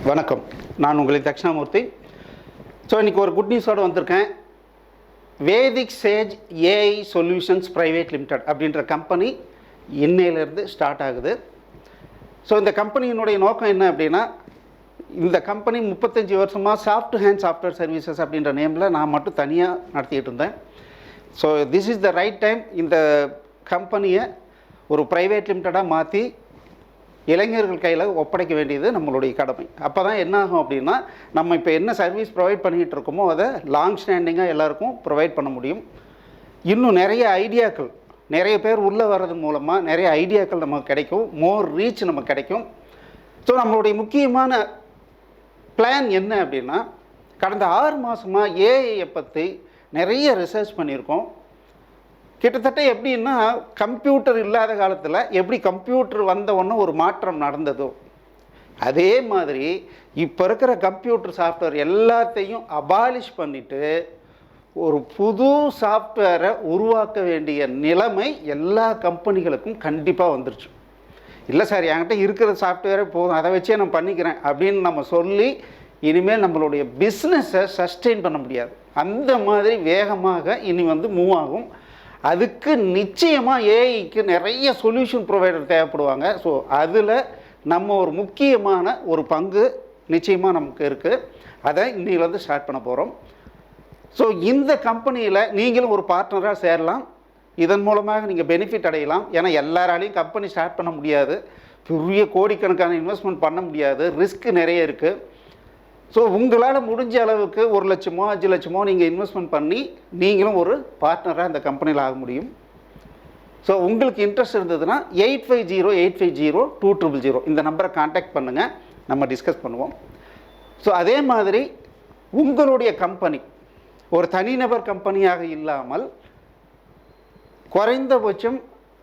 வணக்கம், நான் உங்களின் தக்ஷணாமூர்த்தி. ஸோ இன்றைக்கி ஒரு குட் நியூஸோடு வந்திருக்கேன். Vedic Sage AI solutions private limited அப்படின்ற கம்பெனி இன்னையிலேருந்து ஸ்டார்ட் ஆகுது. ஸோ இந்த கம்பெனியினுடைய நோக்கம் என்ன அப்படின்னா, இந்த கம்பெனி 35 வருஷமாக சாஃப்ட் ஹேண்ட் சாஃப்ட்வேர் சர்வீசஸ் அப்படின்ற நேமில் நான் மட்டும் தனியாக நடத்திட்டு இருந்தேன். So this is the right time இந்த கம்பெனியை ஒரு ப்ரைவேட் லிமிட்டடாக மாற்றி இளைஞர்கள் கையில் ஒப்படைக்க வேண்டியது நம்மளுடைய கடமை. அப்போ தான் என்ன ஆகும் அப்படின்னா, நம்ம இப்போ என்ன சர்வீஸ் ப்ரொவைட் பண்ணிக்கிட்டு இருக்கோமோ அதை லாங் ஸ்டாண்டிங்காக எல்லாருக்கும் ப்ரொவைட் பண்ண முடியும். இன்னும் நிறைய ஐடியாக்கள், நிறைய பேர் உள்ளே வர்றது மூலமாக நிறைய ஐடியாக்கள் நமக்கு கிடைக்கும், மோர் ரீச் நமக்கு கிடைக்கும். ஸோ நம்மளுடைய முக்கியமான பிளான் என்ன அப்படின்னா, கடந்த 6 மாதமாக ஏஐயை பற்றி நிறைய ரிசர்ச் பண்ணியிருக்கோம். கிட்டத்தட்ட எப்படின்னா, கம்ப்யூட்டர் இல்லாத காலத்தில் எப்படி கம்ப்யூட்டர் வந்த உடனே ஒரு மாற்றம் நடந்ததோ, அதே மாதிரி இப்போ இருக்கிற கம்ப்யூட்டர் சாஃப்ட்வேர் எல்லாத்தையும் அபாலிஷ் பண்ணிவிட்டு ஒரு புது சாஃப்ட்வேரை உருவாக்க வேண்டிய நிலைமை எல்லா கம்பெனிகளுக்கும் கண்டிப்பாக வந்துருச்சு. இல்லை சார், என்கிட்ட இருக்கிற சாஃப்ட்வேரே போதும், அதை வச்சே நான் பண்ணிக்கிறேன் அப்படின்னு நம்ம சொல்லி இனிமேல் நம்மளுடைய பிஸ்னஸை சஸ்டெயின் பண்ண முடியாது. அந்த மாதிரி வேகமாக இனி மூவ் ஆகும். அதுக்கு நிச்சயமாக ஏஐக்கு நிறைய சொல்யூஷன் ப்ரொவைடர் தேவைப்படுவாங்க. ஸோ அதில் நம்ம ஒரு முக்கியமான ஒரு பங்கு நிச்சயமாக நமக்கு இருக்குது. அதை இன்னிலேருந்து ஸ்டார்ட் பண்ண போகிறோம். ஸோ இந்த கம்பெனியில் நீங்களும் ஒரு பார்ட்னராக சேரலாம். இதன் மூலமாக நீங்கள் பெனிஃபிட் அடையலாம். ஏன்னா எல்லாராலையும் கம்பெனி ஸ்டார்ட் பண்ண முடியாது, பெரிய கோடிக்கணக்கான இன்வெஸ்ட்மெண்ட் பண்ண முடியாது, ரிஸ்க் நிறைய இருக்குது. ஸோ உங்களால் முடிஞ்ச அளவுக்கு 1 லட்சமோ 5 லட்சமோ நீங்கள் இன்வெஸ்ட்மெண்ட் பண்ணி நீங்களும் ஒரு பார்ட்னராக இந்த கம்பெனியில் ஆக முடியும். ஸோ உங்களுக்கு இன்ட்ரெஸ்ட் இருந்ததுன்னா 8508502000 இந்த நம்பரை கான்டாக்ட் பண்ணுங்கள், நம்ம டிஸ்கஸ் பண்ணுவோம். ஸோ அதே மாதிரி உங்களுடைய கம்பெனி ஒரு தனிநபர் கம்பெனியாக இல்லாமல் குறைந்தபட்சம்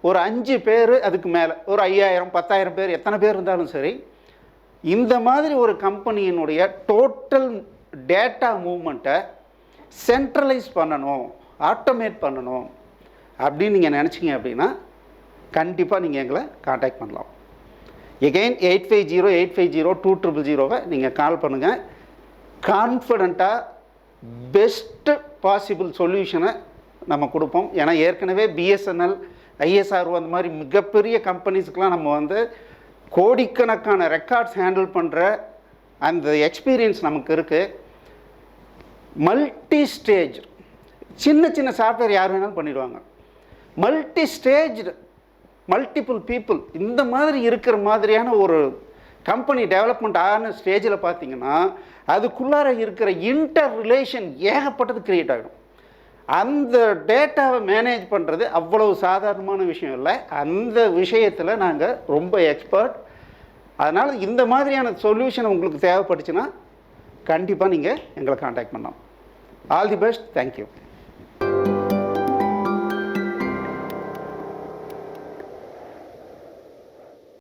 ஒரு 5 பேர், அதுக்கு மேலே ஒரு 5000 10,000 பேர், எத்தனை பேர் இருந்தாலும் சரி, இந்த மாதிரி ஒரு கம்பெனியினுடைய டோட்டல் டேட்டா மூவ்மெண்ட்டை சென்ட்ரலைஸ் பண்ணணும், ஆட்டோமேட் பண்ணணும் அப்படின்னு நீங்கள் நினச்சிங்க அப்படின்னா கண்டிப்பாக நீங்கள் எங்களை காண்டாக்ட் பண்ணலாம். எகெயின் 8508502000 நீங்கள் கால் பண்ணுங்கள். கான்ஃபிடண்ட்டாக பெஸ்ட்டு பாசிபிள் சொல்யூஷனை நம்ம கொடுப்போம். ஏன்னா ஏற்கனவே பிஎஸ்என்எல், ஐஎஸ்ஆர்ஓ அந்த மாதிரி மிகப்பெரிய கம்பெனிஸுக்கெலாம் நம்ம கோடிக்கணக்கான ரெக்கார்ட்ஸ் ஹேண்டில் பண்ணுற அந்த எக்ஸ்பீரியன்ஸ் நமக்கு இருக்குது. மல்டி ஸ்டேஜ், சின்ன சின்ன சாஃப்ட்வேர் யார் வேணாலும் பண்ணிடுவாங்க. மல்டி ஸ்டேஜ், மல்டிபிள் பீப்புள், இந்த மாதிரி இருக்கிற மாதிரியான ஒரு கம்பெனி டெவலப்மெண்ட் ஆன ஸ்டேஜில் பார்த்திங்கன்னா அதுக்குள்ளார இருக்கிற இன்டர் ரிலேஷன் ஏகப்பட்டது க்ரியேட் ஆகிடும். அந்த டேட்டாவை மேனேஜ் பண்ணுறது அவ்வளவு சாதாரணமான விஷயம் இல்லை. அந்த விஷயத்தில் நாங்கள் ரொம்ப எக்ஸ்பர்ட். அதனால் இந்த மாதிரியான சொல்யூஷன் உங்களுக்கு தேவைப்பட்டுச்சுன்னா கண்டிப்பாக நீங்கள் எங்களை காண்டாக்ட் பண்ணலாம். All the best. தேங்க்யூ.